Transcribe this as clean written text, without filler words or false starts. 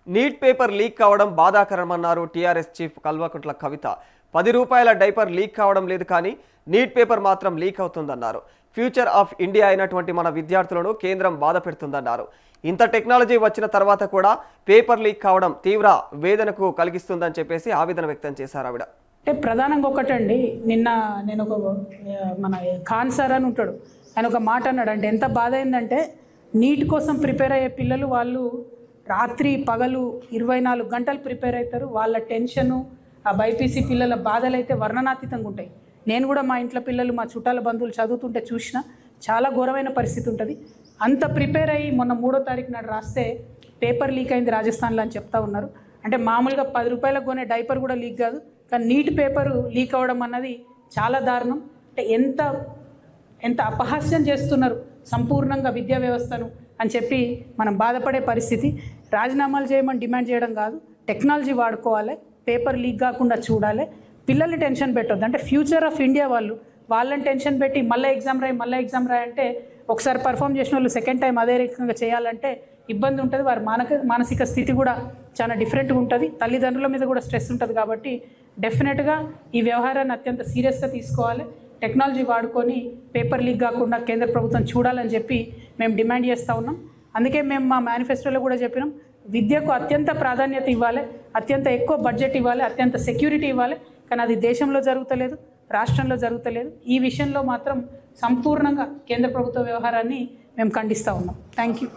Neat paper leak కావడం బాధాకరమన్నారు TRS chief Kalvakuntla Kavitha. 10 రూపాయల diaper leak కావడం లేదు, కానీ నీట్ పేపర్ మాత్రం లీక్ అవుతుందన్నారు. ఫ్యూచర్ ఆఫ్ ఇండియా అయినటువంటి మన విద్యార్థులను కేంద్రం బాధ పెడుతుందన్నారు. ఇంత టెక్నాలజీ వచ్చిన తర్వాత కూడా పేపర్ లీక్ కావడం తీవ్ర వేదనకు కలిగిస్తుందని చెప్పేసి ఆవేదన వ్యక్తం చేశారు ఆవిడ. అంటే ప్రధానంగా ఒకటండి, నిన్న నేను మన ఖాన్ సార్ అని ఉంటాడు, ఆయన ఒక మాట అన్నాడు. అంటే ఎంత బాధ అయిందంటే, నీట్ కోసం ప్రిపేర్ అయ్యే పిల్లలు వాళ్ళు రాత్రి పగలు 24 గంటలు ప్రిపేర్ అవుతారు. వాళ్ళ టెన్షను, ఆ బైపీసీ పిల్లల బాధలు అయితే వర్ణనాతీతంగా ఉంటాయి. నేను కూడా మా ఇంట్లో పిల్లలు, మా చుట్టాల బంధువులు చదువుతుంటే చూసిన చాలా ఘోరమైన పరిస్థితి ఉంటుంది. అంత ప్రిపేర్ అయ్యి మొన్న 3వ తారీఖు నాడు రాస్తే పేపర్ లీక్ అయింది రాజస్థాన్లో అని చెప్తా ఉన్నారు. అంటే మామూలుగా 10 రూపాయలకు కొనే డైపర్ కూడా లీక్ కాదు, కానీ నీట్ పేపరు లీక్ అవ్వడం అన్నది చాలా దారుణం. అంటే ఎంత అపహాస్యం చేస్తున్నారు సంపూర్ణంగా విద్యా వ్యవస్థను అని చెప్పి మనం బాధపడే పరిస్థితి. రాజీనామాలు చేయమని డిమాండ్ చేయడం కాదు, టెక్నాలజీ వాడుకోవాలి, పేపర్ లీక్ కాకుండా చూడాలి, పిల్లల్ని టెన్షన్ పెట్టొద్దు. అంటే ఫ్యూచర్ ఆఫ్ ఇండియా వాళ్ళని టెన్షన్ పెట్టి మళ్ళీ ఎగ్జామ్ రాయి అంటే ఒకసారి పర్ఫామ్ చేసిన వాళ్ళు సెకండ్ టైం అదే రకంగా చేయాలంటే ఇబ్బంది ఉంటుంది. వారి మానసిక స్థితి కూడా చాలా డిఫరెంట్గా ఉంటుంది. తల్లిదండ్రుల మీద కూడా స్ట్రెస్ ఉంటుంది. కాబట్టి డెఫినెట్గా ఈ వ్యవహారాన్ని అత్యంత సీరియస్గా తీసుకోవాలి. టెక్నాలజీ వాడుకొని పేపర్ లీక్ కాకుండా కేంద్ర ప్రభుత్వం చూడాలని చెప్పి మేము డిమాండ్ చేస్తూ ఉన్నాం. అందుకే మేము మా మేనిఫెస్టోలో కూడా చెప్పినాం, విద్యకు అత్యంత ప్రాధాన్యత ఇవ్వాలి, అత్యంత ఎక్కువ బడ్జెట్ ఇవ్వాలి, అత్యంత సెక్యూరిటీ ఇవ్వాలి. కానీ అది దేశంలో జరుగుతలేదు, రాష్ట్రంలో జరుగుతలేదు. ఈ విషయంలో మాత్రం సంపూర్ణంగా కేంద్ర ప్రభుత్వ వ్యవహారాన్ని మేము ఖండిస్తూ ఉన్నాం. Thank you.